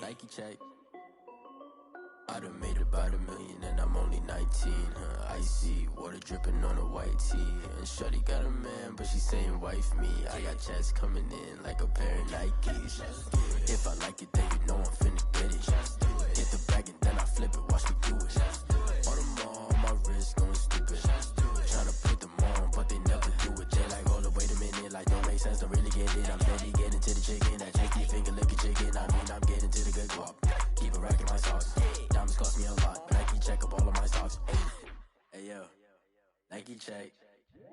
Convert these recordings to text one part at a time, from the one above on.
Nike check. I done made about $1 million and I'm only 19. Icy water dripping on a white tee. And shorty got a man, but she saying wife me. I got checks coming in like a pair of Nikes. If I like it, then you know I'm finna get it. Get the bag and then I flip it, watch me do it. All them all on my wrist going stupid. Tryna put them on, but they never do it. They like, hold up, wait a minute, like don't make sense, don't really get it. I'm steady getting to the chicken, that cheeky finger licking chicken. I mean, I'm getting to the good guap. Keep a rack in my socks. Diamonds cost me a lot. Nike check up all of my stocks. Hey yo, Nike check.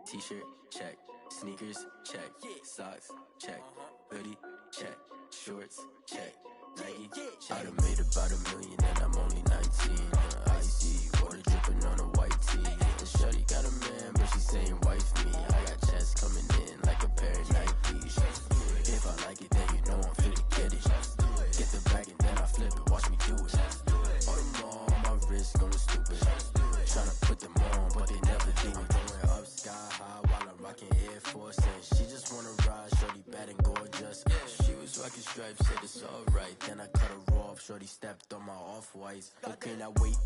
T-shirt check. Sneakers check. Socks check. Hoodie check. Shorts check. Nike check. I done made about $1 million and I'm only 19. Icy water dripping on a white tee. And shorty got a man, but she saying wife me. I got checks coming in like a pair of Nikes. If I like it, then you know I'm finna get it. Get the bag and then I flip it, watch me do it. All them all on my wrist going stupid. Tryna put them on, but they never do it. Going up sky high while I'm rocking Air Force. And she just wanna ride, shorty bad and gorgeous. She was rocking stripes, said it's alright. Then I cut her off, shorty stepped on my off-whites. Okay, now wait.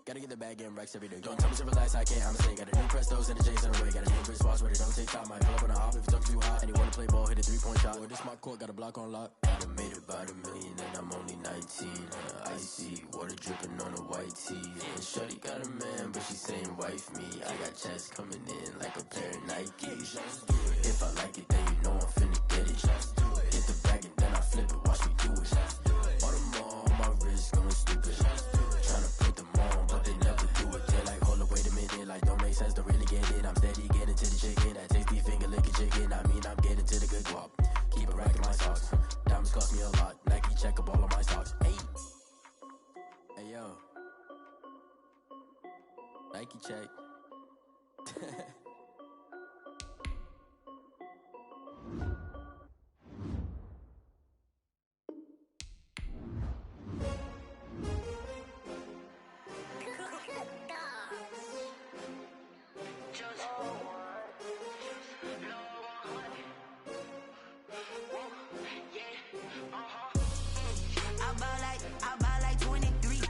Gotta get the bag and racks every day. Don't tell me to relax, I can't, I'm saying. Got a new Prestos and a J's on the way. Got a new Chris Foss, but it don't take time. Might pull up on a hop if it's too hot. And you wanna play ball, hit a 3-point shot. Or this my court, got a block on lock. I done made about $1 million and I'm only 19. Icy water dripping on a white tee. And shorty got a man, but she saying wife me. I got checks coming in like a pair of Nikes. If I like it, then you know I'm finna get it. Get the bag and then I flip it, watch me do it. All them all on my wrist going stupid. Tryna put them on, but they never do it. They like, hold up, wait a minute, like don't make sense, don't really get it. I'm steady getting to the chicken, that tasty finger licking chicken. I mean, I'm getting to the good guap. Keep a rack in my socks. Diamonds cost me a lot. Nike check up all of my stocks. Hey yo, Nike check. I buy like 23.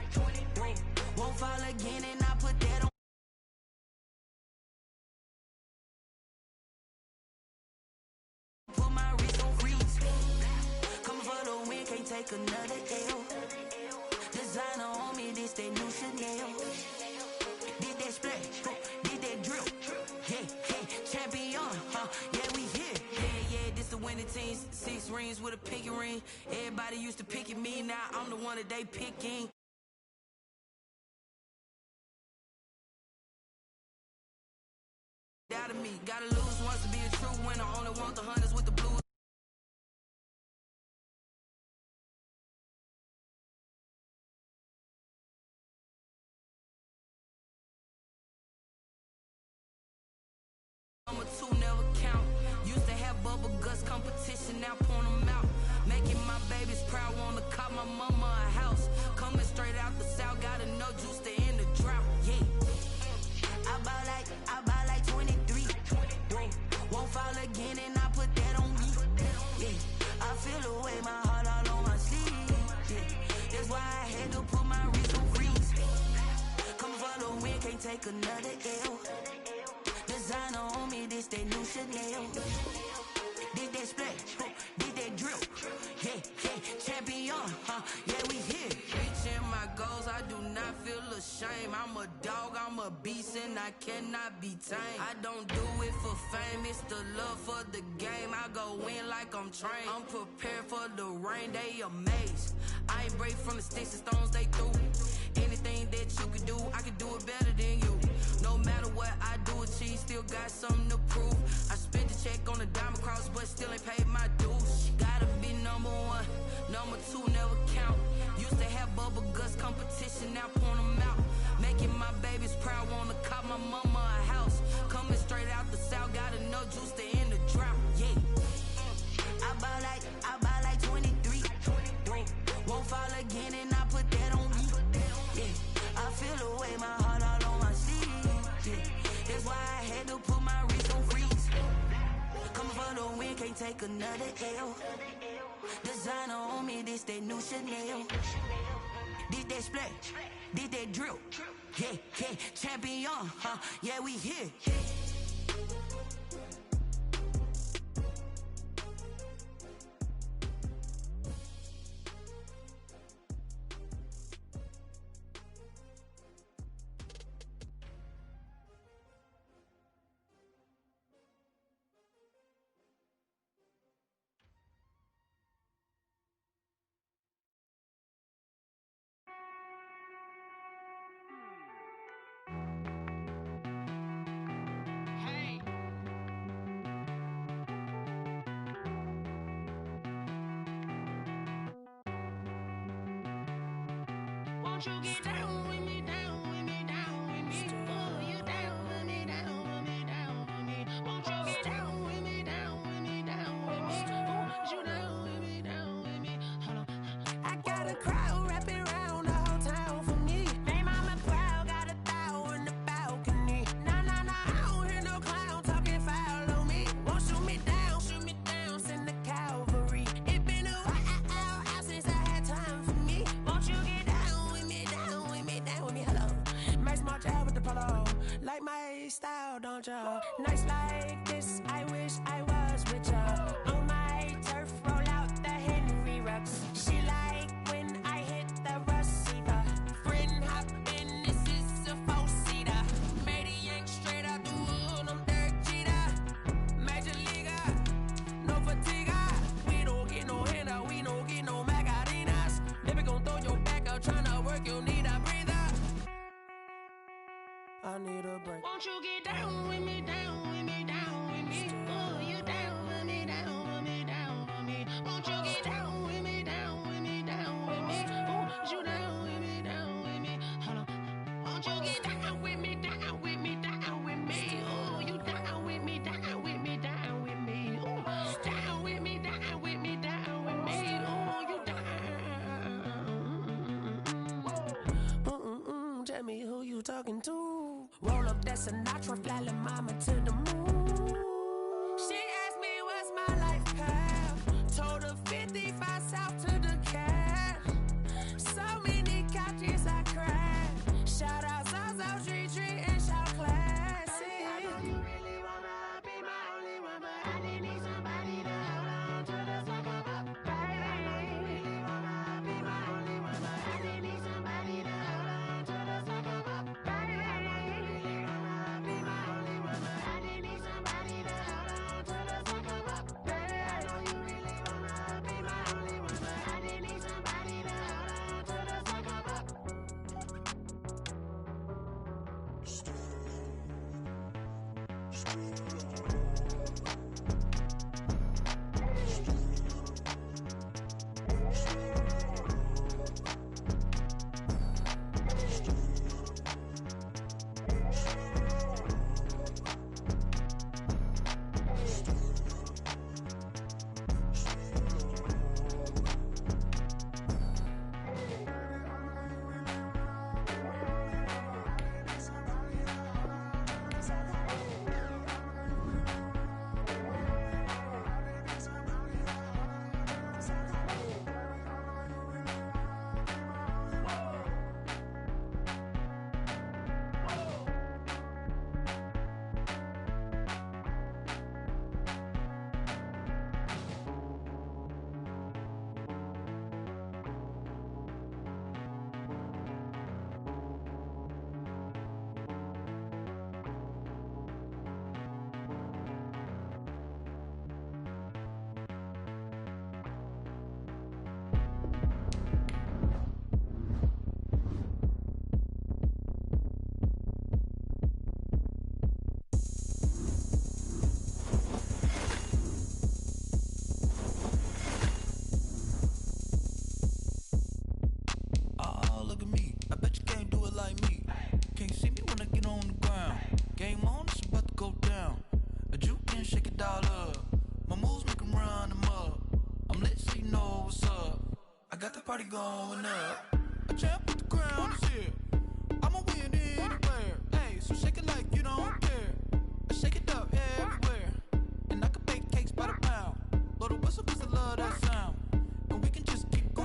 Won't fall again and I put that on. Put my wrist on freeze. Coming for the win, can't take another L. Designer on me, this that new Chanel. Did that splash, did that drill. Yeah, champion, yeah, we here. Yeah, this the winning team. 6 rings with a pinky ring. Everybody used to pick at me, now I'm the one that they picking. Out of me, gotta lose once to be a true winner. Only want the hunters with the blues. Number 2 never count. Used to have bubble guts competition, now point them out. Making my babies proud, wanna cop my mama a house. Coming straight out the south, gotta know juice to end the drought. Yeah, I buy like 23. Won't fall again and I put that on me. Yeah, I feel away, my heart all on my sleeve. Yeah, that's why I had to put my wrist on freeze. Come for the win, can't take another L. Designer on me, this that new Chanel. Did that splash, did that drill. Yeah, champion, yeah, we here. Reaching my goals, I do not feel ashamed. I'm a dog, I'm a beast, and I cannot be tamed. I don't do it for fame, it's the love for the game. I go in like I'm trained. I'm prepared for the rain, they amazed. I ain't break from the sticks and stones they threw. Anything that you can do, I can do it better than you. No matter what I do, achieve, still got something to prove. I spent the check on the diamond cross, but still ain't paid my dues. Gotta be number 1, number 2 never count. Used to have bubble guts competition, now point them out. Making my babies proud, wanna cop my mama a house. Coming straight out the south, gotta know juice to end the drought. Yeah, I buy like 23. Won't fall again and I put that on me. Yeah, I feel away, my heart all on my sleeve. Yeah, that's why I had to put my wrist on freeze. Coming for the win, can't take another L. Designer on me, money, this that new Chanel. This that splat, this that drill. Yeah, yeah, champion, huh? Yeah, we here. Won't you get down with me, down with me, down with me? Oh, you down with me, down with me, down with me. Won't you get down with me, down with me, down with me? Oh, you down with me, down with me? Hold on. I got a crowd wrapping around the whole town for me. They mama proud, got a thou in the balcony. Nah, nah, nah, I don't hear no clown talking foul on me. Won't shoot me down, send the cavalry. It been a while since I had time for me. Won't you get down with me, down with me, down with me? Hello. Max March out with the polo. Like my style, don't ya? Nights like this, I wish I was with ya. On my turf, roll out the Henry Rux. She like when I hit the receiver. Friend hop in, this is a four-seater. Made a yank straight out the wood, I'm Derek Jeter. Major leaguer, no fatigue. We don't get no handout, we don't get no Macarinas. Baby gon' throw your back out, tryna work, you need a breather. I need a break. Won't you get down with me, down with me, down with me? Oh, you down with me, down with me, down with me? Won't you get down with me, down with me, down with me? Oh, you down with me, down with me? Hold on. Won't you get down with me, down with me, down with me? Oh, you down with me, down with me, down with me? Oh, down with me, down with me, down with me? Oh, you down. Tell me who you talking to. Roll up that Sinatra, fly la mama to the moon. She asked me what's my life path. Told her 55 south to the cat. So many couches I crashed. Shout out South Street and shout classic. I know you really wanna be my only one, but I didn't need somebody to hold on to the second up. Baby, I know you really wanna be my only one, but I didn't need somebody to hold on to the second up. Baby, I know you really wanna be my only one, but I didn't need somebody to hold on to the second up. Baby, I know you really wanna be my only one, but I didn't need somebody to hold on to the second up. party going up. A champ with the crown is here. I'ma win anywhere. Hey, so shake it like you don't care. I shake it up everywhere. And I can bake cakes by the pound. Blow the whistle 'cause I love that sound. And we can just keep going.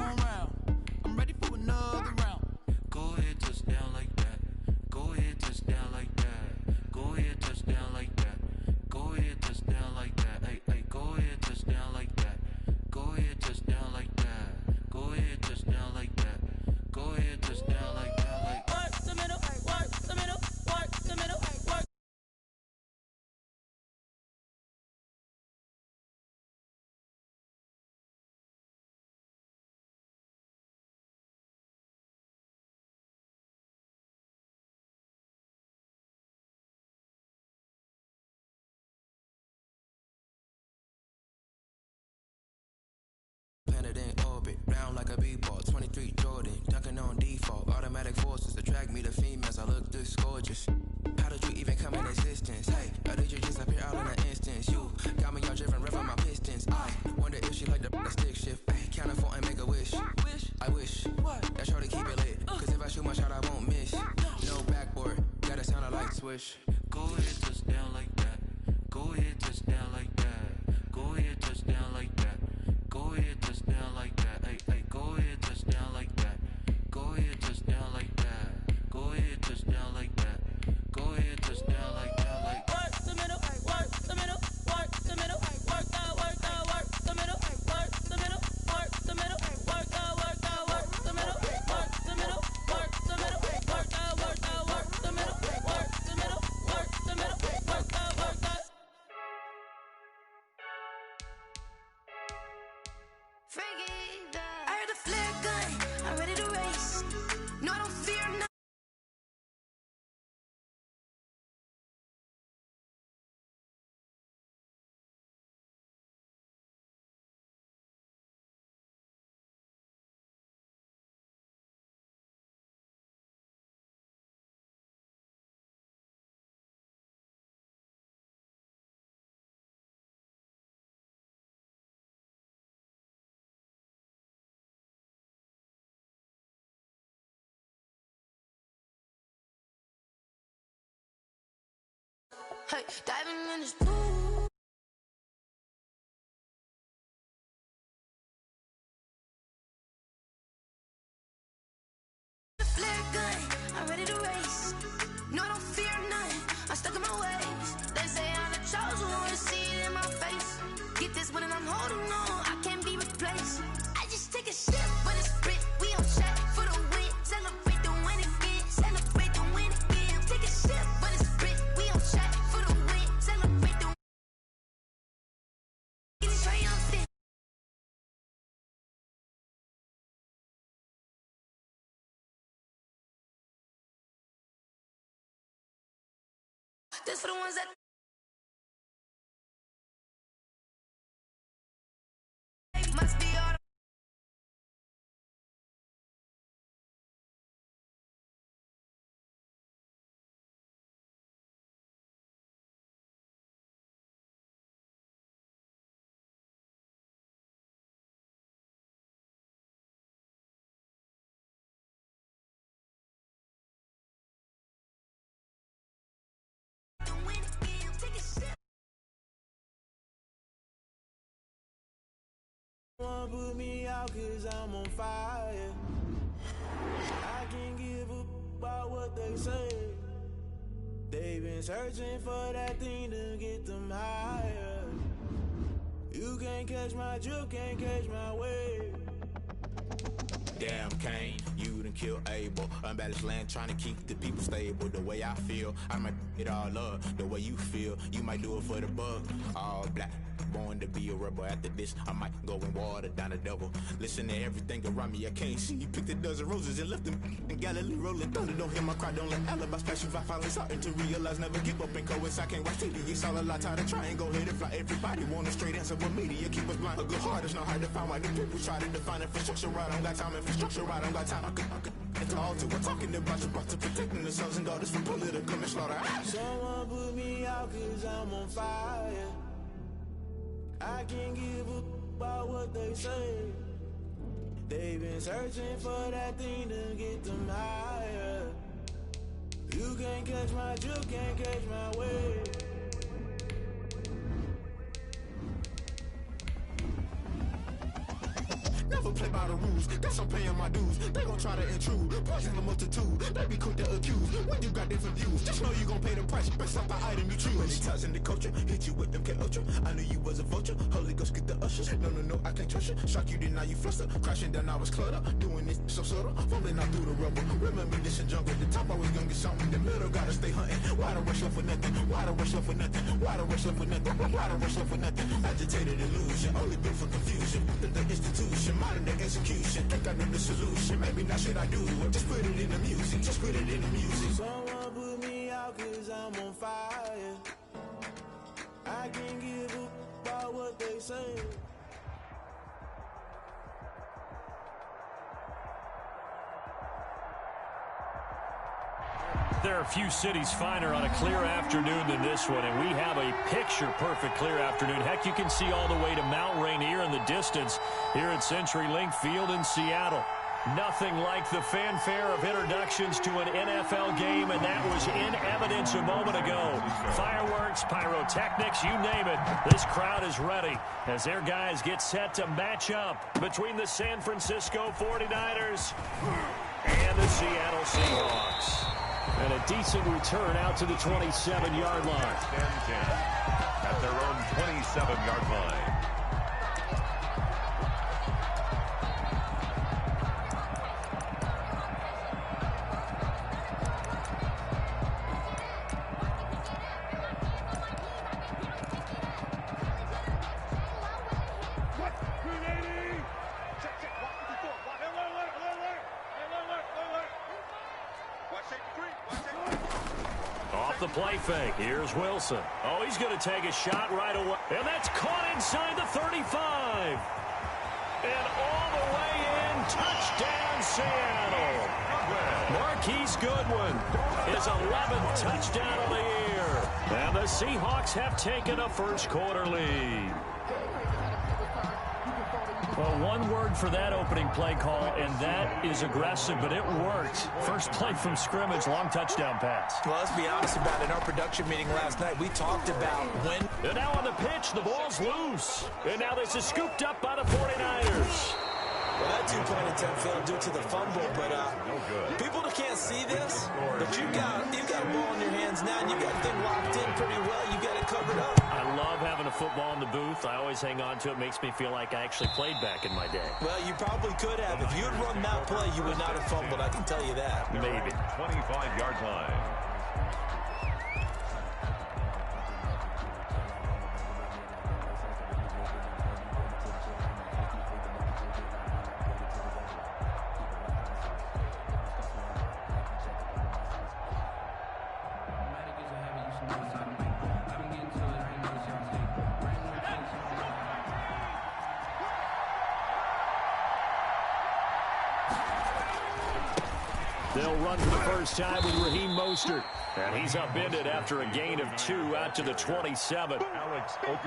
swish. Go ahead, touchdown like that. Go ahead, touchdown like that. Go ahead, touchdown like that. Go ahead, touchdown like that. Hey, hey, go ahead, touchdown like that. Go ahead, touchdown like that. Go ahead, touchdown like that. Go ahead, touchdown like that. Like Work the middle, work the middle, work the middle, work the middle, work the middle, work the middle, work the middle, work the middle, work the middle, work the middle, work the middle, work the middle, work the middle, work the middle, work the. Freaky, I heard the flare gun, I'm ready to race. No, I don't fear nothing. Hey, diving in this pool. The flare gun, I'm ready to race. No, I don't fear nothing. I'm stuck in my ways. They say I'm the chosen one, see it in my face. Get this one and I'm holding on. I can't be replaced. I just take a sip, but it's Brit. We on track for the win. Celebrate the win again. Celebrate the win again. Take a sip, but it's Brit. We on track for the win. Celebrate the win. It's triumphant. This for the ones that must be all. Put me out cause I'm on fire. I can't give a about what they say. They've been searching for that thing to get them higher. You can't catch my drift, can't catch my wave. Damn Kane, you done kill Abel. Unbalanced land trying to keep the people stable. The way I feel, I might it all up. The way you feel, you might do it for the bug. All black, born to be a rebel. After this, I might go and water down the devil. Listen to everything around me, I can't see. Picked a dozen roses and left them in Galilee rolling thunder. Don't hear my cry, don't let alibis pass you. I finally starting to realize, never give up and coincide. Can't watch TV, it's all a lot. Tired of trying, go ahead and fly. Everybody want a straight answer, but media keep us blind. A good heart is not hard to find. Why the people try to define infrastructure right? I don't got time, infrastructure right? I don't got time. I could it's all to we're talking about you, about to protecting the sons and daughters from political slaughter. Someone put me out cause I'm on fire. I can't give a about what they say. They've been searching for that thing to get them higher. You can't catch my drift, can't catch my wave. Never play by the rules, guess I'm paying my dues. They gon' try to intrude, poison the multitude. They be quick to accuse, when you got different views. Just know you gon' pay the price, based off the item you choose. Many times in the culture, hit you with them K-Ultra. I knew you was a vulture, Holy Ghost get the ushers. No, I can't trust you. Shock you, then now you fluster. Crashing down, I was cluttered. Doing this so subtle, fumbling out through the rubble. Remember this in jungle, the top always gonna get something. The middle gotta stay hunting. Why the rush left for nothing? Why the rush left for nothing? Why the rush left for nothing? Why the rush left for nothing? Agitated illusion, only built for confusion. The institution, modern day execution. Think I know the solution, maybe not should I do it. Just put it in the music, just put it in the music. Someone put me out cause I'm on fire. I can't give a about what they say. There are a few cities finer on a clear afternoon than this one, and we have a picture-perfect clear afternoon. Heck, you can see all the way to Mount Rainier in the distance here at CenturyLink Field in Seattle. Nothing like the fanfare of introductions to an NFL game, and that was in evidence a moment ago. Fireworks, pyrotechnics, you name it. This crowd is ready as their guys get set to match up between the San Francisco 49ers and the Seattle Seahawks. And a decent return out to the 27-yard line. 10-10 at their own 27-yard line. The play fake. Here's Wilson. Oh, he's going to take a shot right away. And that's caught inside the 35. And all the way in. Touchdown, Seattle. Marquise Goodwin, his 11th touchdown of the year. And the Seahawks have taken a first-quarter lead. Well, one word for that opening play call, and that is aggressive, but it worked. First play from scrimmage, long touchdown pass. Well, let's be honest about it. In our production meeting last night, we talked about when... And now on the pitch, the ball's loose. And now this is scooped up by the 49ers. Well, that two-point attempt failed due to the fumble, but people that can't see this, but you've got a ball in your hands now, and you've got the thing locked in pretty well. You got it covered up. I love having a football in the booth. I always hang on to it. Makes me feel like I actually played back in my day. Well, you probably could have. If you had run that play, you would not have fumbled. I can tell you that. Maybe. 25-yard line. They'll run for the first time with Raheem Mostert. And he's upended after a gain of 2 out to the 27.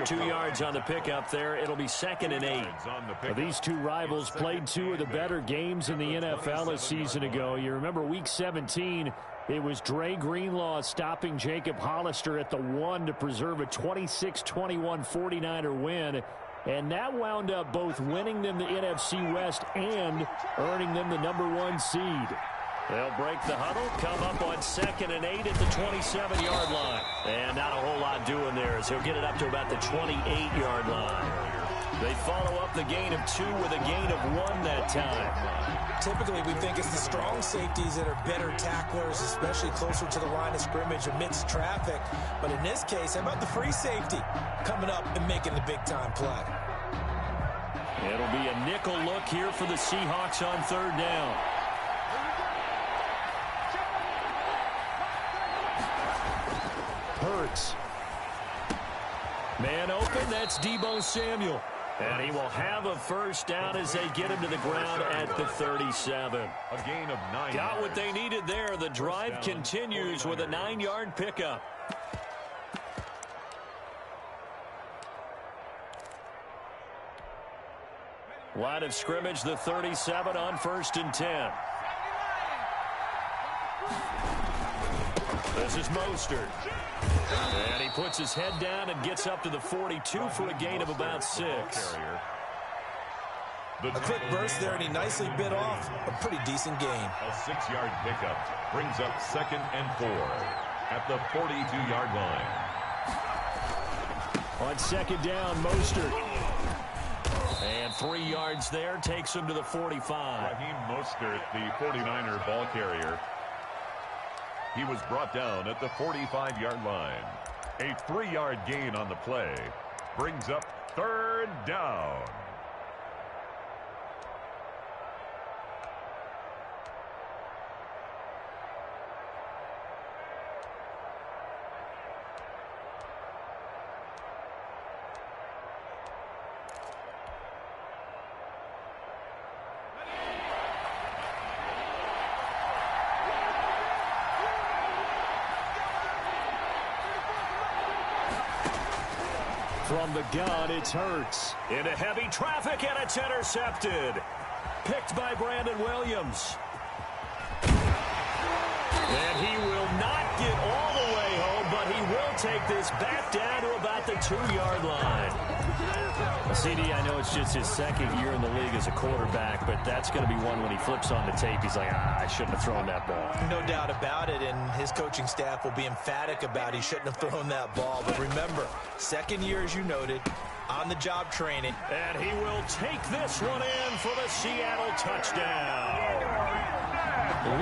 2 yards on the pickup there. It'll be 2nd and 8. These two rivals played 2 of the better games in the NFL a season ago. You remember Week 17, it was Dre Greenlaw stopping Jacob Hollister at the 1 to preserve a 26-21 49er win. And that wound up both winning them the NFC West and earning them the #1 seed. They'll break the huddle, come up on 2nd and 8 at the 27-yard line. And not a whole lot doing there as he'll get it up to about the 28-yard line. They follow up the gain of 2 with a gain of 1 that time. Typically, we think it's the strong safeties that are better tacklers, especially closer to the line of scrimmage amidst traffic. But in this case, how about the free safety coming up and making the big-time play? It'll be a nickel look here for the Seahawks on 3rd down. Hurts. Man open, that's Deebo Samuel. And he will have a first down as they get him to the ground at the 37. A gain of 9. Got what they needed there. The drive continues with a 9-yard pickup. Line of scrimmage, the 37 on 1st and 10. This is Mostert. And he puts his head down and gets up to the 42 for a gain of about 6. A quick burst there, and he nicely bit off a pretty decent gain. A 6-yard pickup brings up 2nd and 4 at the 42-yard line. On 2nd down, Mostert. And 3 yards there takes him to the 45. Raheem Mostert, the 49er ball carrier. He was brought down at the 45-yard line. A 3-yard gain on the play brings up 3rd down. From the gun, it's Hurts. Into heavy traffic, and it's intercepted. picked by Brandon Williams. And he will not get all the way home, but he will take this back down to about the 2-yard line. CD, I know it's just his second year in the league as a quarterback, but that's going to be one when he flips on the tape. He's like, I shouldn't have thrown that ball. No doubt about it, and his coaching staff will be emphatic about he shouldn't have thrown that ball. But remember, second year, as you noted, on-the-job training. And he will take this one in for the Seattle touchdown.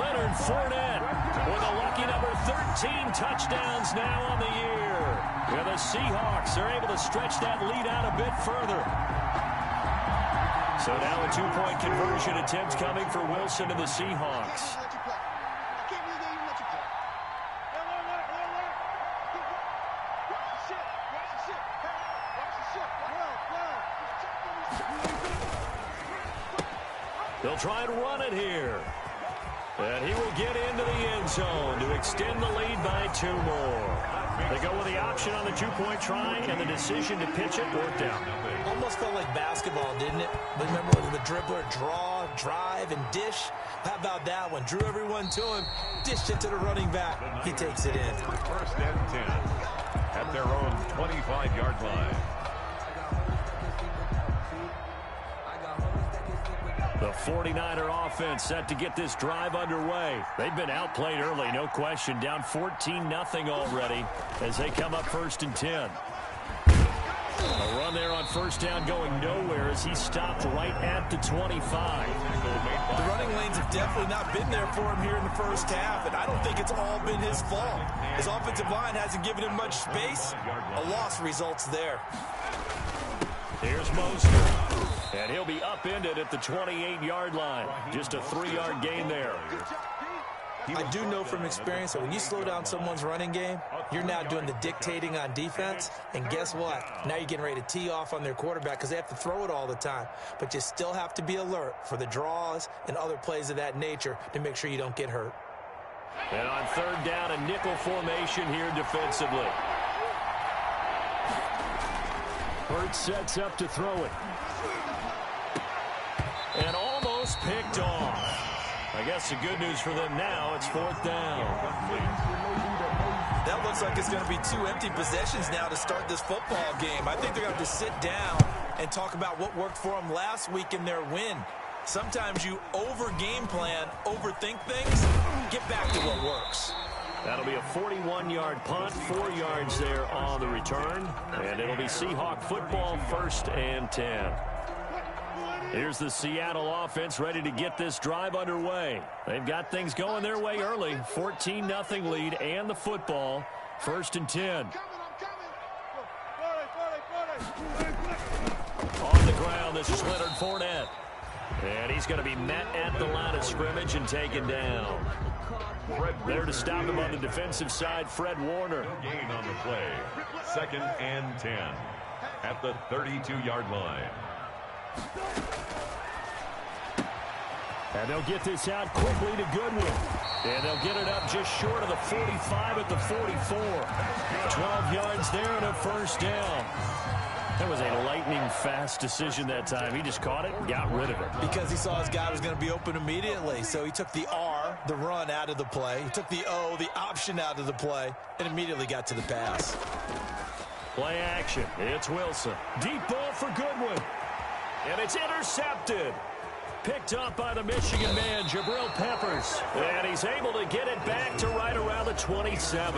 Leonard Fournette with a lucky number 13 touchdowns now on the year. And the Seahawks are able to stretch that lead out a bit further. So now a 2-point conversion attempt coming for Wilson and the Seahawks. They'll try and run it here. And he will get into the end zone to extend the lead by 2 more. They go with the option on the 2-point try, and the decision to pitch it worked out. Almost felt like basketball, didn't it? But remember the dribbler, draw, drive, and dish? How about that one? Drew everyone to him, dished it to the running back. He takes it in. First and 10 at their own 25-yard line. The 49er offense set to get this drive underway. They've been outplayed early, no question. Down 14-0 already as they come up 1st and 10. A run there on first down going nowhere as he stopped right at the 25. The running lanes have definitely not been there for him here in the first half, and I don't think it's all been his fault. His offensive line hasn't given him much space. A loss results there. Here's Mostert. And he'll be upended at the 28-yard line. Just a 3-yard gain there. I do know from experience that when you slow down someone's running game, you're now doing the dictating on defense. And guess what? Now you're getting ready to tee off on their quarterback because they have to throw it all the time. But you still have to be alert for the draws and other plays of that nature to make sure you don't get hurt. And on 3rd down, a nickel formation here defensively. Hurts sets up to throw it. And almost picked off. I guess the good news for them now, it's 4th down. That looks like it's going to be 2 empty possessions now to start this football game. I think they're going to have to sit down and talk about what worked for them last week in their win. Sometimes you over-game plan, overthink things, get back to what works. That'll be a 41-yard punt, 4 yards there on the return. And it'll be Seahawk football, 1st and 10. Here's the Seattle offense ready to get this drive underway. They've got things going their way early. 14-0 lead and the football. 1st and 10. On the ground, this is Leonard Fournette. And he's going to be met at the line of scrimmage and taken down. There to stop him on the defensive side, Fred Warner. Gain on the play. 2nd and 10 at the 32-yard line. And they'll get this out quickly to Goodwin. And they'll get it up just short of the 45 at the 44. 12 yards there and a 1st down. That was a lightning-fast decision that time. He just caught it and got rid of it. Because he saw his guy was going to be open immediately. So he took the R, the run, out of the play. He took the O, the option, out of the play, and immediately got to the pass. Play action. It's Wilson. Deep ball for Goodwin. And it's intercepted. Picked up by the Michigan man, Jabril Peppers. And he's able to get it back to right around the 27.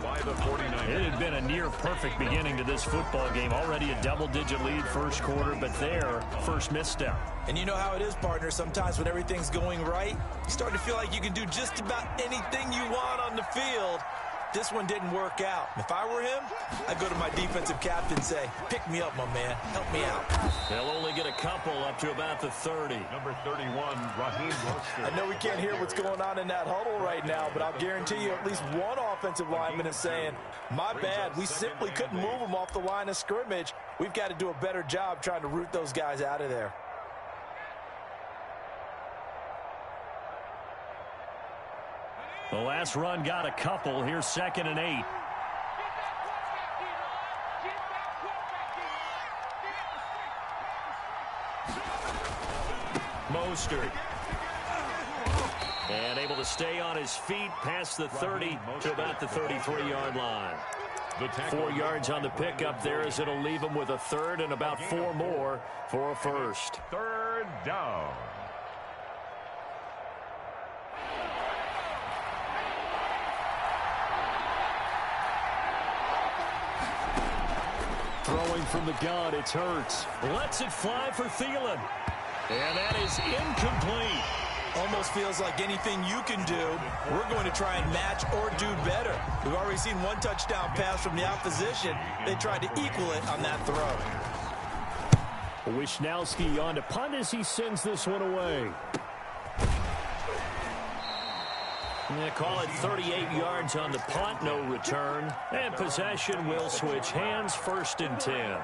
By the 49ers. It had been a near-perfect beginning to this football game. Already a double-digit lead first quarter, but there, first misstep. And you know how it is, partner. Sometimes when everything's going right, you start to feel like you can do just about anything you want on the field. This one didn't work out. If I were him, I'd go to my defensive captain and say, pick me up, my man. Help me out. They'll only get a couple up to about the 30. Number 31, Raheem Mostert. I know we can't hear what's going on in that huddle right now, but I'll guarantee you at least one offensive lineman is saying, my bad, we simply couldn't move them off the line of scrimmage. We've got to do a better job trying to root those guys out of there. The last run got a couple. Here's 2nd and 8. Mostert. And able to stay on his feet past the 30 to about the 33-yard line. 4 yards on the pickup there as it'll leave him with a third and about 4 more for a first. Third down. Throwing from the gun, it's Hurts. Lets it fly for Thielen. And that is incomplete. Almost feels like anything you can do, we're going to try and match or do better. We've already seen one touchdown pass from the opposition. They tried to equal it on that throw. Wishnowski on to punt as he sends this one away. They call it 38 yards on the punt, no return. And possession will switch hands, 1st and 10.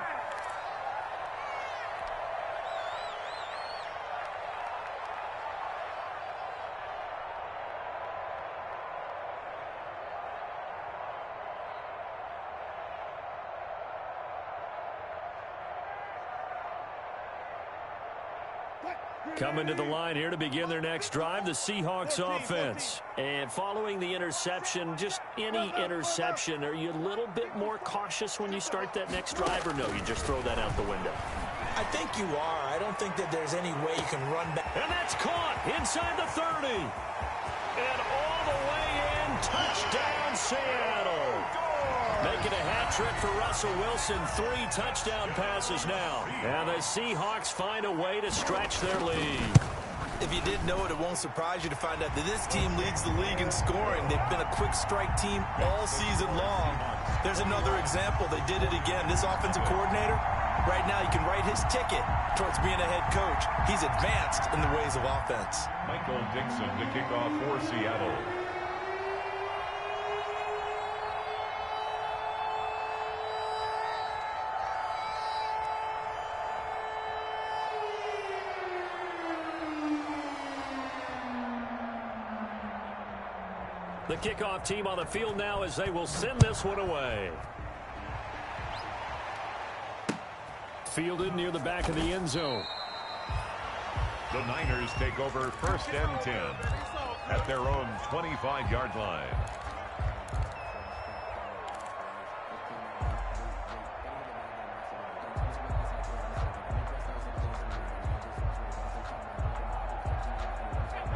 Coming to the line here to begin their next drive, the Seahawks offense. And following the interception, just any interception, are you a little bit more cautious when you start that next drive, or no, you just throw that out the window? I think you are. I don't think that there's any way you can run back. And that's caught inside the 30. And all the way in, touchdown Seattle. Making a hat trick for Russell Wilson. 3 touchdown passes now. And the Seahawks find a way to stretch their lead. If you didn't know it, it won't surprise you to find out that this team leads the league in scoring. They've been a quick strike team all season long. There's another example. They did it again. This offensive coordinator, right now you can write his ticket towards being a head coach. He's advanced in the ways of offense. Michael Dixon to kick off for Seattle. The kickoff team on the field now as they will send this one away. Fielded near the back of the end zone. The Niners take over 1st and 10 at their own 25-yard line.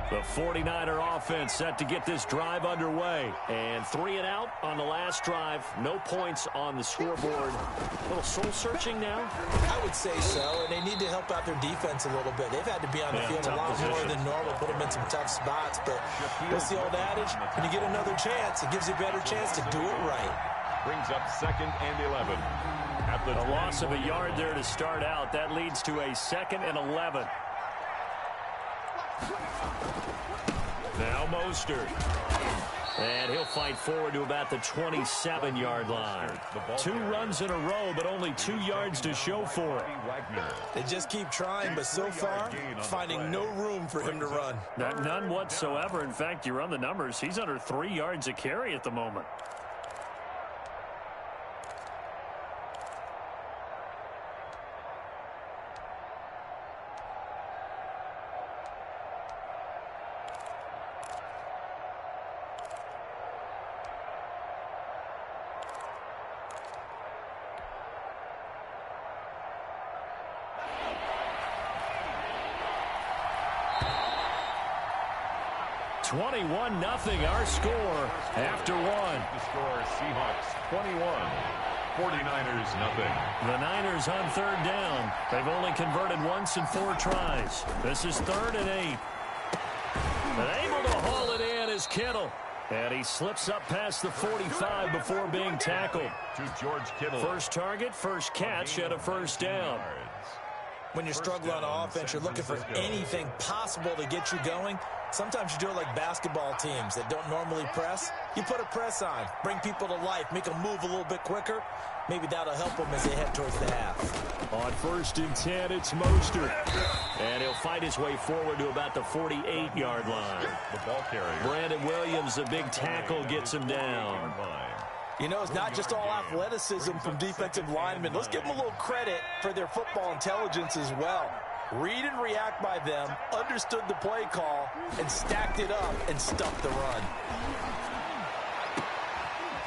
The 49er offense set to get this drive underway. And 3 and out on the last drive. No points on the scoreboard. A little soul-searching now? I would say so, and they need to help out their defense a little bit. They've had to be on the field a lot more than normal, put them in some tough spots. But what's the old adage? When you get another chance, it gives you a better chance to do it right. Brings up 2nd and 11. At the loss of a yard there to start out. That leads to a 2nd and 11. Now Mostert. And he'll fight forward to about the 27-yard line. 2 runs in a row, but only 2 yards to show for it. They just keep trying, but so far, finding no room for him to run. None whatsoever. In fact, you run the numbers. He's under 3 yards a carry at the moment. Our score after 1. The score, Seahawks 21, 49ers nothing. The Niners on 3rd down. They've only converted once in 4 tries. This is 3rd and 8. But able to haul it in is Kittle. And he slips up past the 45 before being tackled. To George Kittle. First target, first catch at a 1st down. When you're struggling on offense, you're looking for anything possible to get you going. Sometimes you do it like basketball teams that don't normally press. You put a press on, bring people to life, make them move a little bit quicker. Maybe that'll help them as they head towards the half. On 1st and 10, it's Mostert. And he'll fight his way forward to about the 48-yard line. The ball carrier. Brandon Williams, a big tackle, gets him down. You know, it's not just all athleticism from defensive linemen. Let's give them a little credit for their football intelligence as well. Read and react by them, understood the play call, and stacked it up and stuffed the run.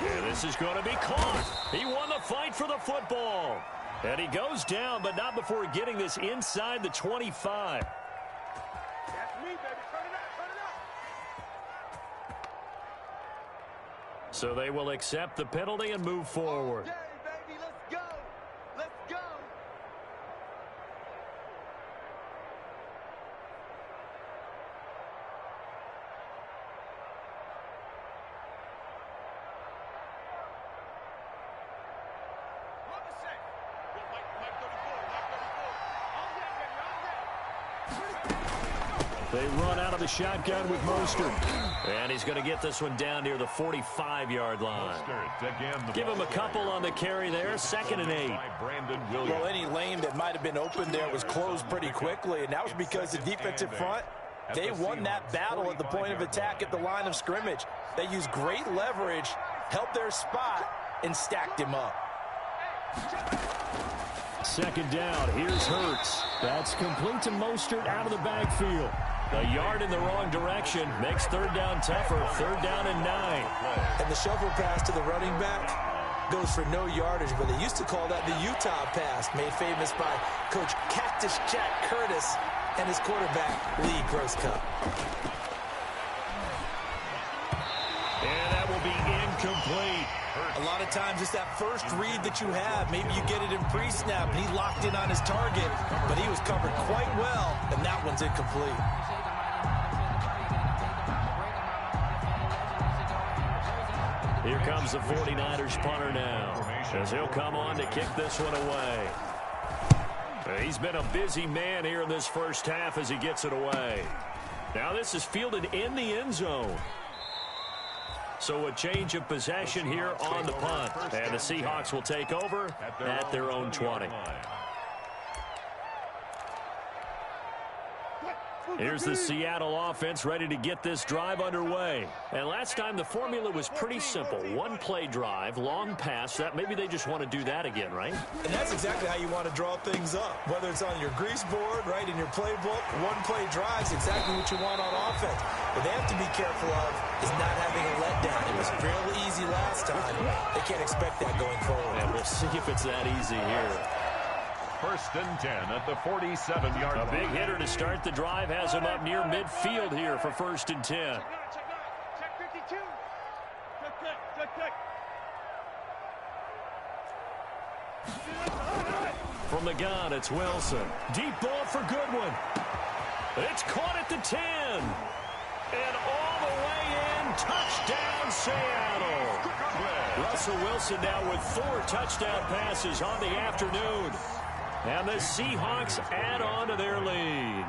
And this is going to be caught. He won the fight for the football. And he goes down, but not before getting this inside the 25. That's me, baby. Turn it up. So they will accept the penalty and move forward. Okay, baby, let's go. Let's go. They run out of the shotgun with Mostert. And he's going to get this one down near the 45-yard line. Give him a couple on the carry there. 2nd and 8. Well, any lane that might have been open there was closed pretty quickly, and that was because the defensive front, they won that battle at the point of attack at the line of scrimmage. They used great leverage, held their spot, and stacked him up. 2nd down. Here's Hurts. That's complete to Mostert out of the backfield. A yard in the wrong direction makes 3rd down tougher. 3rd down and 9. And the shuffle pass to the running back goes for no yardage, but they used to call that the Utah pass, made famous by Coach Cactus Jack Curtis and his quarterback, Lee Grosscup. And that will be incomplete. A lot of times it's that first read that you have. Maybe you get it in pre-snap, and he locked in on his target, but he was covered quite well, and that one's incomplete. Here comes the 49ers punter now, as he'll come on to kick this one away. He's been a busy man here in this first half as he gets it away. Now this is fielded in the end zone. So a change of possession here on the punt. And the Seahawks will take over at their own 20. Here's the Seattle offense ready to get this drive underway. And last time the formula was pretty simple. 1-play drive, long pass. That maybe they just want to do that again, right? And that's exactly how you want to draw things up. Whether it's on your grease board, right, in your playbook, 1-play drives, exactly what you want on offense. What they have to be careful of is not having a letdown. It was fairly easy last time. They can't expect that going forward. And we'll see if it's that easy here. 1st and 10 at the 47-yard line. A big hitter to start the drive has him up near midfield here for 1st and 10. Check 52. Check. From the gun, it's Wilson. Deep ball for Goodwin. It's caught at the 10. And all the way in, touchdown Seattle. Russell Wilson now with 4 touchdown passes on the afternoon. And the Seahawks add on to their lead.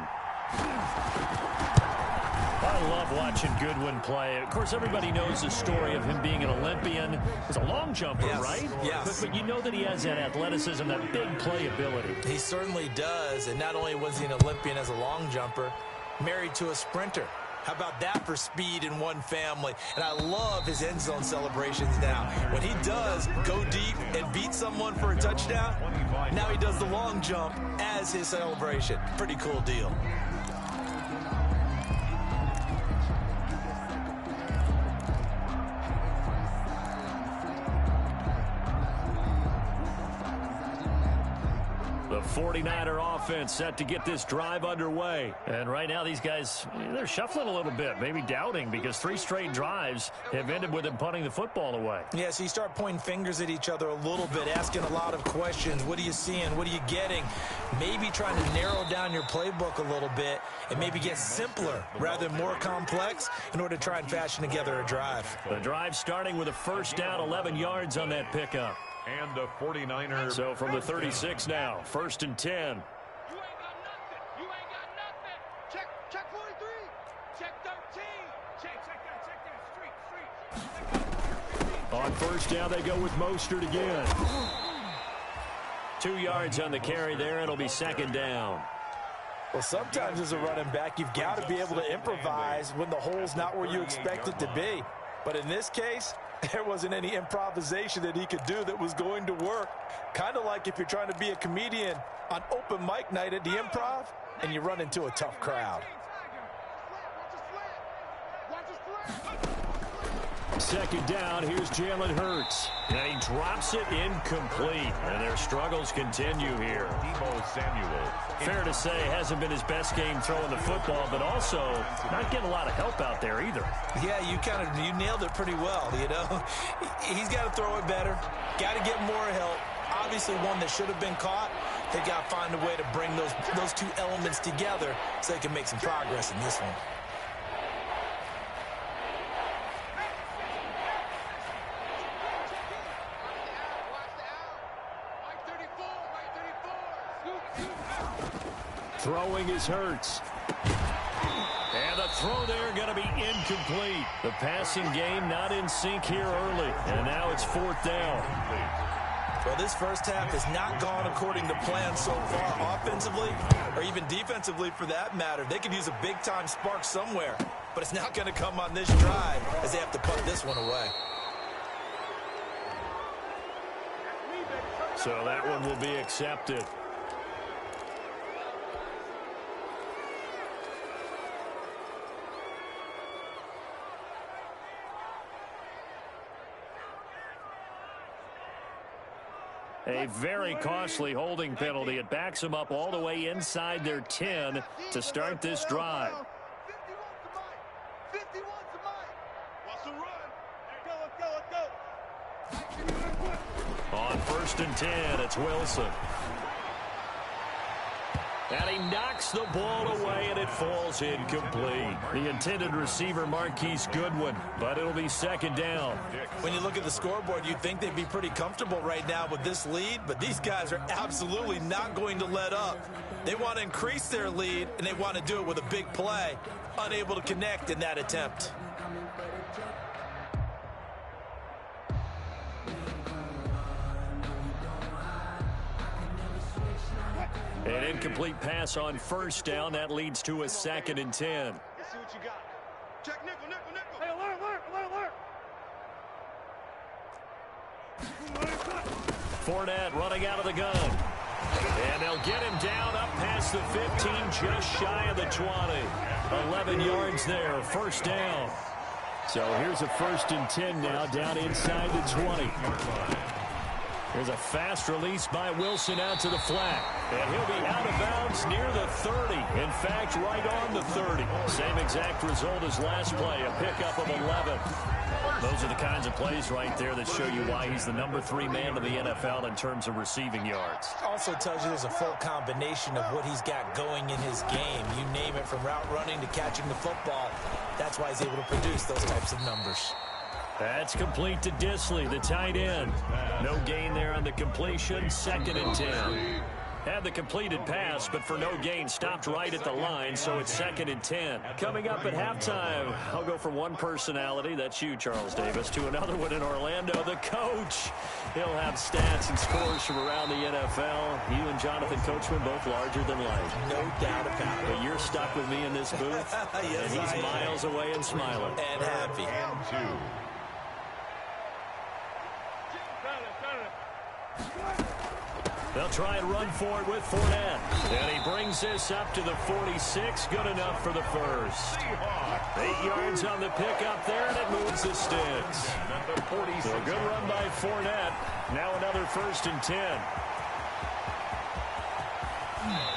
I love watching Goodwin play. Of course, everybody knows the story of him being an Olympian. He's a long jumper, right? Yes. But you know that he has that athleticism, that big play ability. He certainly does. And not only was he an Olympian as a long jumper, married to a sprinter. How about that for speed in one family? And I love his end zone celebrations now. When he does go deep and beat someone for a touchdown, now he does the long jump as his celebration. Pretty cool deal. The 49er offense set to get this drive underway. And right now these guys, they're shuffling a little bit, maybe doubting, because 3 straight drives have ended with them punting the football away. Yeah, so you start pointing fingers at each other a little bit, asking a lot of questions. What are you seeing? What are you getting? Maybe trying to narrow down your playbook a little bit and maybe get simpler rather than more complex in order to try and fashion together a drive. The drive starting with a 1st down, 11 yards on that pickup. And a 49er. So from the 36 now, 1st and 10. You ain't got nothing. You ain't got nothing. Check 43. Check 13. Check that. On 1st down, they go with Mostert again. 2 yards on the carry there. It'll be 2nd down. Well, sometimes as a running back, you've got to be able to improvise when the hole's not where you expect it to be. But in this case, there wasn't any improvisation that he could do that was going to work. Kind of like if you're trying to be a comedian on open mic night at the Improv, and you run into a tough crowd. Second down, here's Jalen Hurts. And he drops it incomplete. And their struggles continue here. Deebo Samuel. Fair to say, hasn't been his best game throwing the football, but also not getting a lot of help out there either. Yeah, you nailed it pretty well, you know. He's got to throw it better. Got to get more help. Obviously one that should have been caught. They got to find a way to bring those two elements together so they can make some progress in this one. Throwing is Hurts. And the throw there going to be incomplete. The passing game not in sync here early. And now it's fourth down. Well, this first half has not gone according to plan so far offensively or even defensively for that matter. They could use a big-time spark somewhere, but it's not going to come on this drive as they have to punt this one away. So that one will be accepted. A very costly holding penalty. It backs them up all the way inside their 10 to start this drive. 51 to Mike. Watch the run. Let's go. On first and 10, it's Wilson. And he knocks the ball away, and it falls incomplete. The intended receiver, Marquise Goodwin, but it'll be second down. When you look at the scoreboard, you'd think they'd be pretty comfortable right now with this lead, but these guys are absolutely not going to let up. They want to increase their lead, and they want to do it with a big play. Unable to connect in that attempt. An incomplete pass on first down. That leads to a second and 10. Let's see what you got. Check nickel. Hey, alert. Fournette running out of the gun. And they'll get him down up past the 15, just shy of the 20. 11 yards there, first down. So here's a first and 10 now, down inside the 20. Here's a fast release by Wilson out to the flat. And he'll be out of bounds near the 30. In fact, right on the 30. Same exact result as last play, a pickup of 11. Those are the kinds of plays right there that show you why he's the number 3 man in the NFL in terms of receiving yards. Also tells you there's a full combination of what he's got going in his game. You name it, from route running to catching the football. That's why he's able to produce those types of numbers. That's complete to Disley, the tight end. No gain there on the completion, second and 10. Had the completed pass, but for no gain, stopped right at the line, so it's second and 10. Coming up at halftime, I'll go from one personality, that's you, Charles Davis, to another one in Orlando, the coach. He'll have stats and scores from around the NFL. You and Jonathan Coachman both larger than life. No doubt about it. But you're stuck with me in this booth, yes, and he's miles away and smiling. And happy. And 2. They'll try and run for it with Fournette. And he brings this up to the 46. Good enough for the first. 8 yards on the pickup there, and it moves the sticks. So a good run by Fournette. Now another first and 10.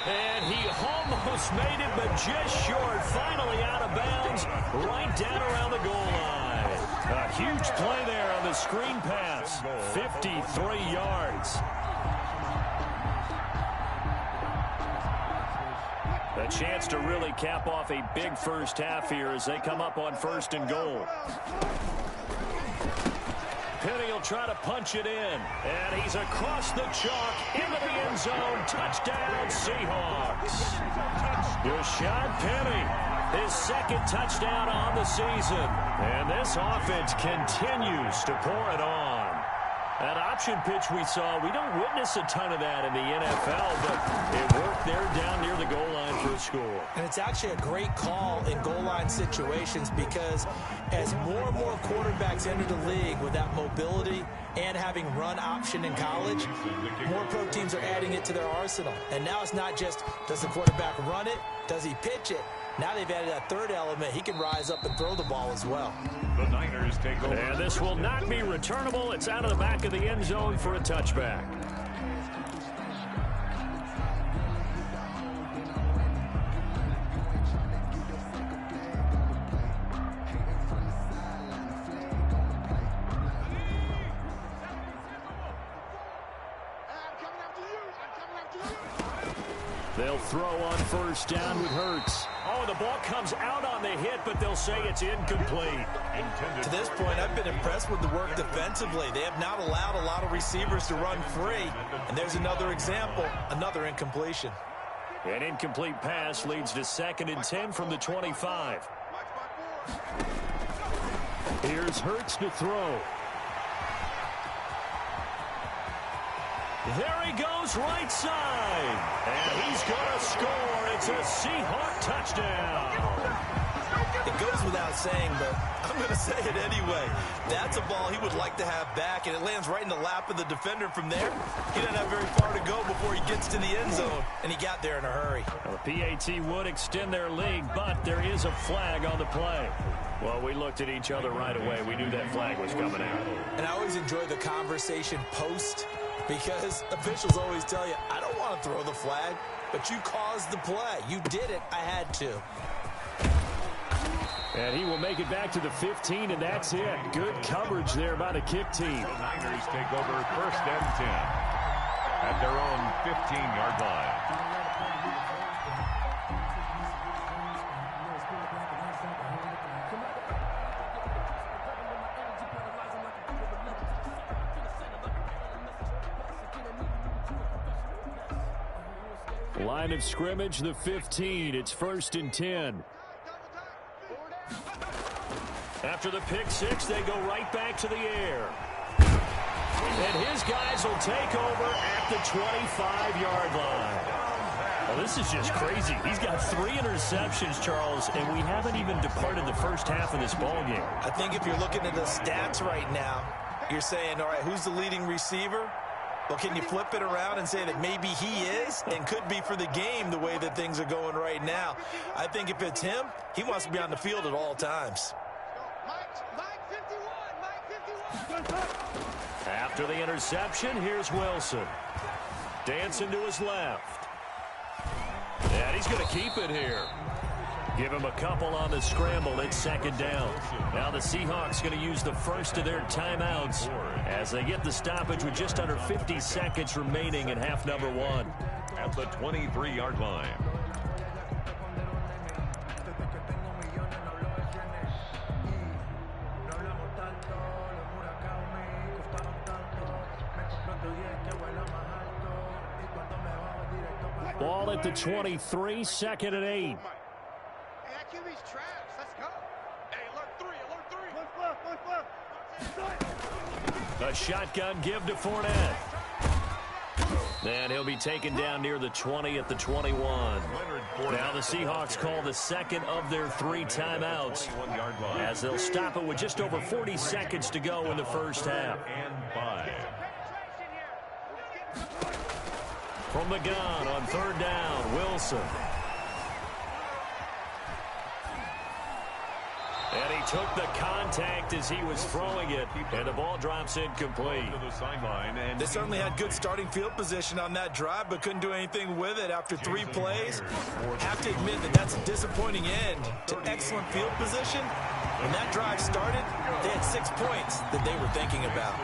And he almost made it, but just short. Finally out of bounds, right down around the goal line. A huge play there on the screen pass. 53 yards. A chance to really cap off a big first half here as they come up on first and goal. Penny will try to punch it in. And he's across the chalk into the end zone. Touchdown, Seahawks. Rashad Penny, his second touchdown on the season. And this offense continues to pour it on. That option pitch we saw, we don't witness a ton of that in the NFL, but it worked there down near the goal line for a score. And it's actually a great call in goal line situations because as more and more quarterbacks enter the league with that mobility and having run option in college, more pro teams are adding it to their arsenal. And now it's not just, does the quarterback run it? Does he pitch it? Now they've added that third element. He can rise up and throw the ball as well. The Niners take over. And this will not be returnable. It's out of the back of the end zone for a touchback. They'll throw on first down with Hurts. Oh, the ball comes out on the hit, but they'll say it's incomplete. To this point, I've been impressed with the work defensively. They have not allowed a lot of receivers to run free. And there's another example, another incompletion. An incomplete pass leads to 2nd and 10 from the 25. Here's Hurts to throw. There he goes, right side. And he's going to score. It's a Seahawk touchdown. It goes without saying, but I'm going to say it anyway. That's a ball he would like to have back, and it lands right in the lap of the defender from there. He doesn't have very far to go before he gets to the end zone, and he got there in a hurry. Well, the PAT would extend their lead, but there is a flag on the play. Well, we looked at each other right away. We knew that flag was coming out. And I always enjoy the conversation post, because officials always tell you, I don't want to throw the flag, but you caused the play. You did it. I had to. And he will make it back to the 15, and that's it. Good coverage there by the kick team. The Niners take over 1st and 10 at their own 15-yard line. Line of scrimmage, the 15. It's 1st and 10. After the pick six, they go right back to the air. And his guys will take over at the 25-yard line. Well, this is just crazy. He's got 3 interceptions, Charles, and we haven't even departed the first half of this ballgame. I think if you're looking at the stats right now, you're saying, all right, who's the leading receiver? Well, can you flip it around and say that maybe he is and could be for the game the way that things are going right now? I think if it's him, he wants to be on the field at all times. After the interception, here's Wilson. Dancing to his left. And he's going to keep it here. Give him a couple on the scramble. It's 2nd down. Now the Seahawks going to use the first of their timeouts as they get the stoppage with just under 50 seconds remaining in half number 1. At the 23-yard line. Ball at the 23, 2nd and 8. QB's trash. Let's go. Hey, alert 3. A shotgun give to Fournette. And he'll be taken down near the 20 at the 21. Now the Seahawks call the 2nd of their 3 timeouts as they'll stop it with just over 40 seconds to go in the first half. From the gun on 3rd down, Wilson. And he took the contact as he was throwing it, and the ball drops incomplete. They certainly had good starting field position on that drive, but couldn't do anything with it after 3 plays. Have to admit that that's a disappointing end to excellent field position. When that drive started, they had 6 points that they were thinking about.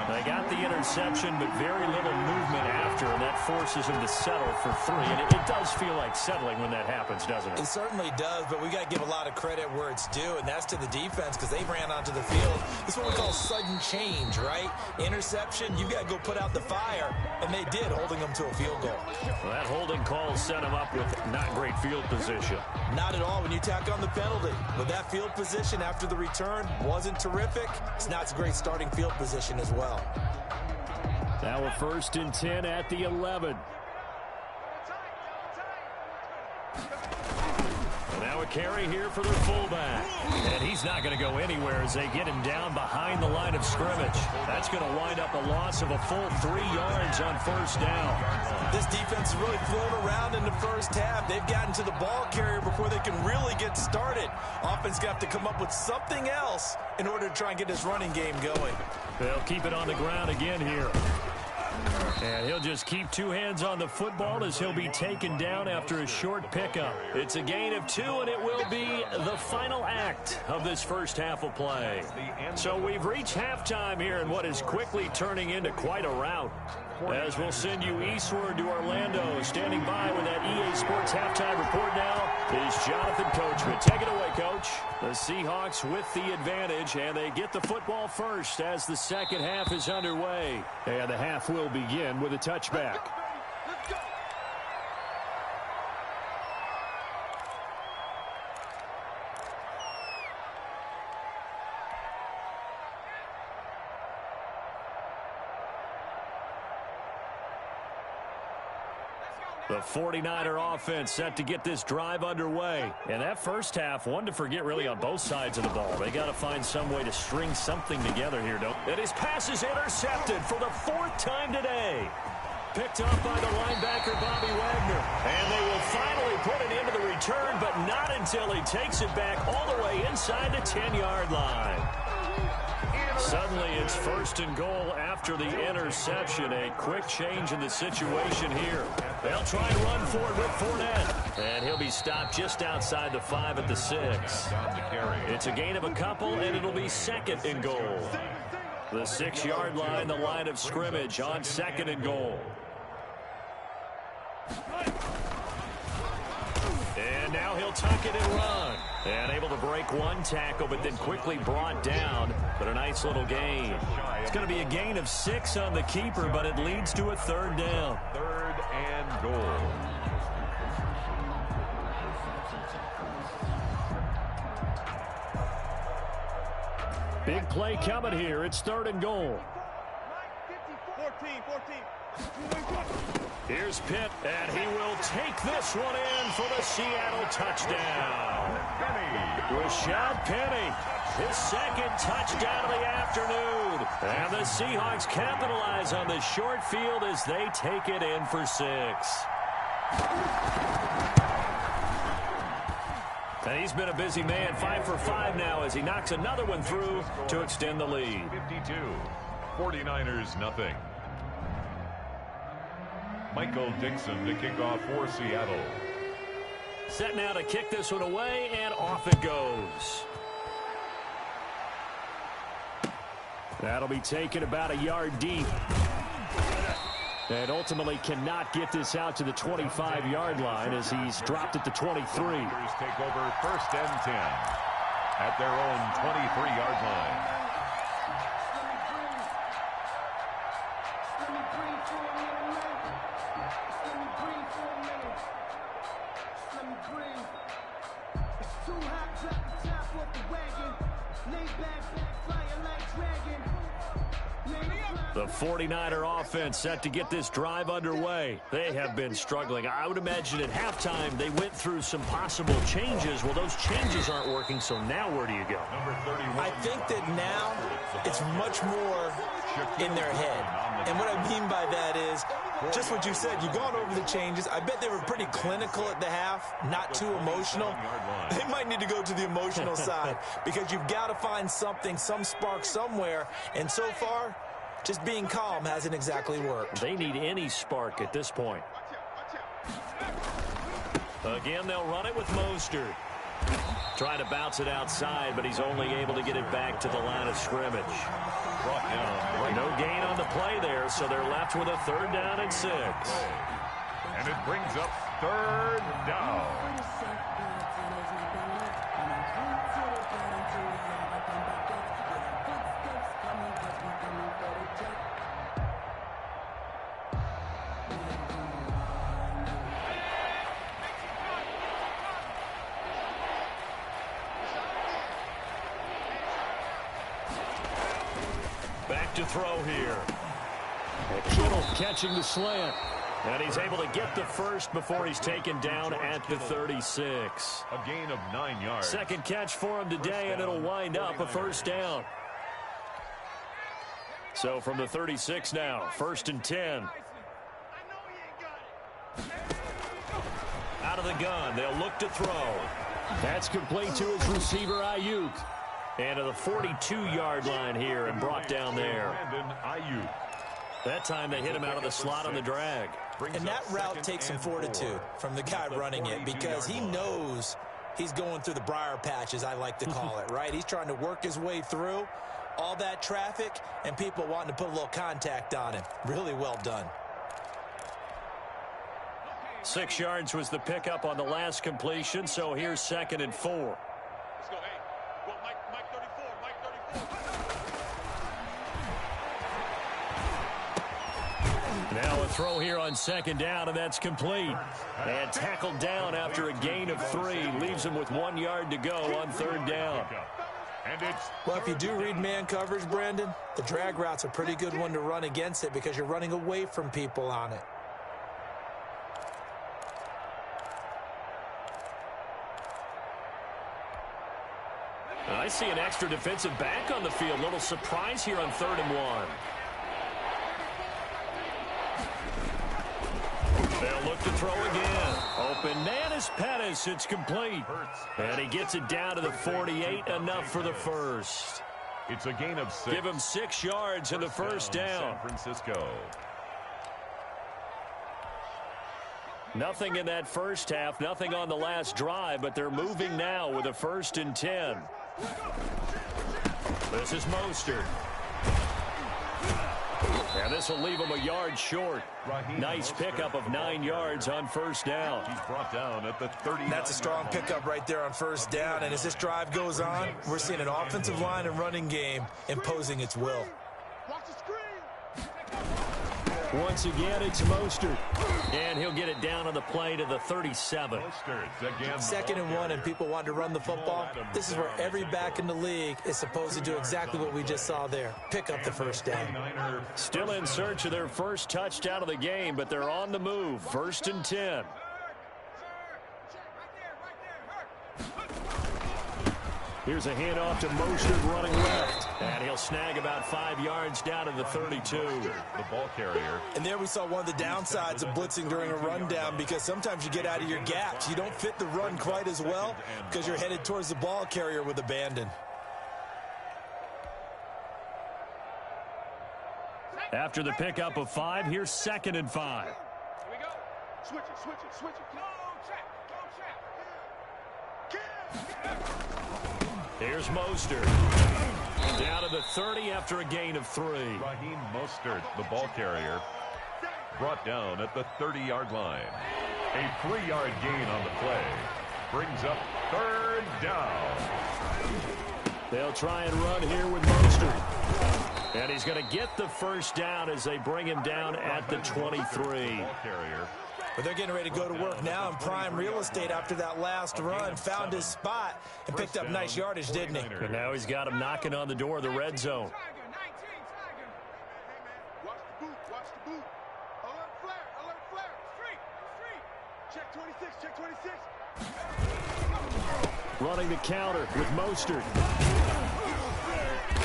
They got the interception, but very little movement after, and that forces them to settle for 3. And it does feel like settling when that happens, doesn't it? It certainly does, but we got to give a lot of credit where it's due, and that's to the defense because they ran onto the field. This is what we call sudden change, right? Interception, you got to go put out the fire, and they did, holding them to a field goal. Well, that holding call set them up with not great field position. Not at all. When you take tack on the penalty. But that field position after the return wasn't terrific. It's not a great starting field position as well. Now a 1st and 10 at the 11. Now a carry here for their fullback. And he's not going to go anywhere as they get him down behind the line of scrimmage. That's going to wind up a loss of a full 3 yards on 1st down. This defense has really flown around in the first half. They've gotten to the ball carrier before they can really get started. Offense got to come up with something else in order to try and get this running game going. They'll keep it on the ground again here. And he'll just keep 2 hands on the football as he'll be taken down after a short pickup. It's a gain of 2, and it will be the final act of this first half of play. So we've reached halftime here in what is quickly turning into quite a rout. As we'll send you eastward to Orlando. Standing by with that EA Sports halftime report now is Jonathan Coachman. Take it away, Coach. The Seahawks with the advantage, and they get the football first as the second half is underway. And the half will begin with a touchback. Let's go. The 49er offense set to get this drive underway. And that first half, one to forget really on both sides of the ball. They got to find some way to string something together here, don't they? And his pass is intercepted for the 4th time today. Picked up by the linebacker, Bobby Wagner. And they will finally put it into the return, but not until he takes it back all the way inside the 10-yard line. Suddenly it's 1st and goal after the interception. A quick change in the situation here. They'll try and run for it with Fournette. And he'll be stopped just outside the 5 at the 6. It's a gain of a couple, and it'll be 2nd and goal. The 6-yard line, the line of scrimmage on 2nd and goal. And now he'll tuck it and run. And able to break one tackle, but then quickly brought down. But a nice little gain. It's going to be a gain of 6 on the keeper, but it leads to a 3rd down. 3rd and goal. Big play coming here. It's 3rd and goal. 14. Here's Pitt, and he will take this one in for the Seattle touchdown. Rashad Penny, his 2nd touchdown of the afternoon. And the Seahawks capitalize on the short field as they take it in for 6. And he's been a busy man, 5 for 5 now as he knocks another one through to extend the lead. 52, 49ers nothing. Michael Dixon to kick off for Seattle. Set now to kick this one away, and off it goes. That'll be taken about a yard deep. And ultimately cannot get this out to the 25-yard line as he's dropped at the 23. Take over 1st and 10 at their own 23-yard line. The 49er offense set to get this drive underway. They have been struggling. I would imagine at halftime they went through some possible changes. Well, those changes aren't working, so now where do you go? I think that now it's much more in their head. And what I mean by that is just what you said. You've gone over the changes. I bet they were pretty clinical at the half, not too emotional. They might need to go to the emotional side because you've got to find something, some spark somewhere. And so far, just being calm hasn't exactly worked. They need any spark at this point. Again, they'll run it with Mostert. Trying to bounce it outside, but he's only able to get it back to the line of scrimmage. No gain on the play there, so they're left with a 3rd down and 6. And it brings up 3rd down. to throw here. And Kittle catching the slant. And he's able to get the first before he's taken down at the 36. A gain of 9 yards. Second catch for him today, and it'll wind up a first down. So from the 36 now, 1st and 10. Out of the gun, they'll look to throw. That's complete to his receiver, Ayuk. And to the 42-yard line here and brought down there. That time they hit him out of the slot on the drag. And that route takes some fortitude from the guy running it because he knows he's going through the briar patch, as I like to call it, right? He's trying to work his way through all that traffic and people wanting to put a little contact on him. Really well done. 6 yards was the pickup on the last completion, so here's 2nd and 4. Let's go, hey. Well, Mike 34, Mike 34. Now a throw here on 2nd down, and that's complete. And tackled down after a gain of 3. Leaves him with 1 yard to go on 3rd down. Well, if you do read man coverage, Brandon, the drag route's a pretty good one to run against it because you're running away from people on it. I see an extra defensive back on the field. Little surprise here on 3rd and 1. They'll look to throw again. Open man is Pettis. It's complete. And he gets it down to the 48. Enough for the first. It's a gain of 6. Give him 6 yards in the first down. San Francisco. Nothing in that first half. Nothing on the last drive. But they're moving now with a 1st and 10. This is Mostert. And this will leave him a yard short. Nice pickup of 9 yards on 1st down. He's brought down at the 30. That's a strong pickup right there on 1st down. And as this drive goes on, we're seeing an offensive line and running game imposing its will. Watch the screen. Once again, it's Mostert. And he'll get it down on the play to the 37. Again, 2nd and 1 and people want to run the football. This is where every back in the league is supposed to do exactly what we just saw there. Pick up the 1st down. Still in search of their first touchdown of the game, but they're on the move. 1st and 10. Here's a handoff to Mostert running left. And he'll snag about 5 yards down to the 32. The ball carrier. And there we saw one of the downsides of blitzing during a rundown because sometimes you get out of your gaps. You don't fit the run quite as well because you're headed towards the ball carrier with abandon. After the pickup of 5, here's 2nd and 5. Here we go. Switch it, switch it, switch it. Go check, go check. Here's Mostert. Down to the 30 after a gain of 3. Raheem Mostert, the ball carrier, brought down at the 30-yard line. A 3-yard gain on the play. Brings up 3rd down. They'll try and run here with Mostert. And he's going to get the first down as they bring him down at the 23. But they're getting ready to go to work now in prime real estate after that last run. Found his spot and picked up nice yardage, didn't he? And now he's got him knocking on the door of the red zone. Watch the boot, watch the boot. Alert flare, alert flare. Street. Check 26, check 26. Running the counter with Mostert.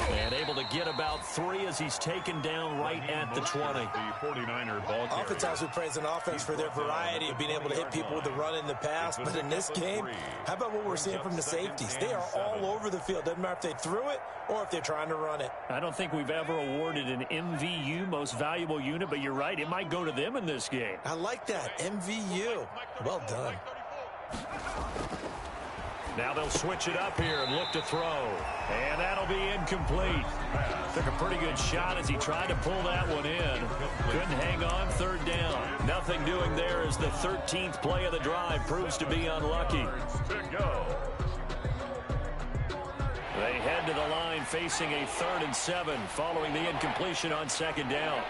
And able to get about 3 as he's taken down right at the 20. The 49er ball carrier. Oftentimes we praise an offense for their variety of being able to hit people with the run in the pass. But in this game, how about what we're seeing from the safeties? They are all over the field. Doesn't matter if they threw it or if they're trying to run it. I don't think we've ever awarded an MVU, most valuable unit, but you're right. It might go to them in this game. I like that. MVU. Well done. Now they'll switch it up here and look to throw. And that'll be incomplete. Took a pretty good shot as he tried to pull that one in. Couldn't hang on, 3rd down. Nothing doing there as the 13th play of the drive proves to be unlucky. They head to the line facing a 3rd and 7 following the incompletion on 2nd down.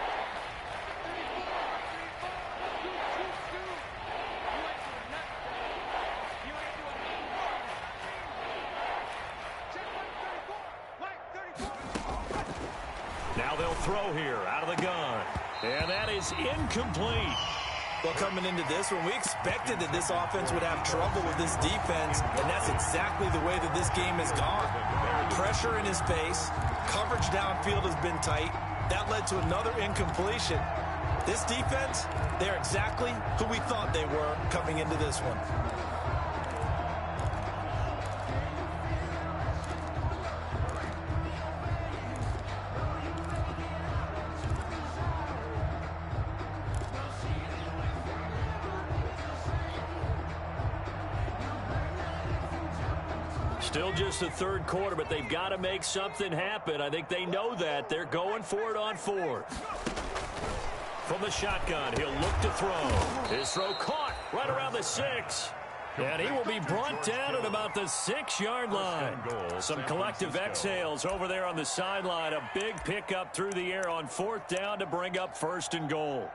Now they'll throw here out of the gun. And that is incomplete. Well, coming into this one, we expected that this offense would have trouble with this defense, and that's exactly the way that this game has gone. Pressure in his face, coverage downfield has been tight. That led to another incompletion. This defense, they're exactly who we thought they were coming into this one. Still just the third quarter, but they've got to make something happen. I think they know that. They're going for it on fourth. From the shotgun, he'll look to throw. His throw caught right around the 6. And he will be brought down at about the 6-yard line. Some collective exhales over there on the sideline. A big pickup through the air on fourth down to bring up 1st and goal.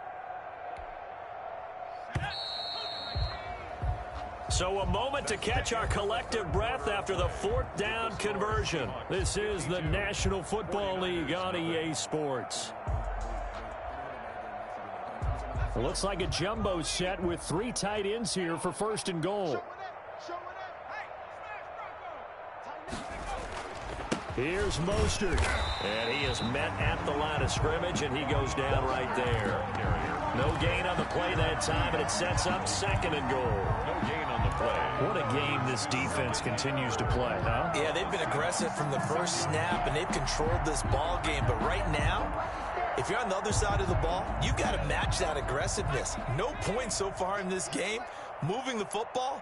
So a moment to catch our collective breath after the 4th down conversion. This is the National Football League on EA Sports. It looks like a jumbo set with 3 tight ends here for 1st and goal. Here's Mostert. And he is met at the line of scrimmage, and he goes down right there. No gain on the play that time, and it sets up 2nd and goal. No gain on the play. What a game this defense continues to play, huh? Yeah, they've been aggressive from the first snap, and they've controlled this ball game. But right now, if you're on the other side of the ball, you've got to match that aggressiveness. No points so far in this game. Moving the football,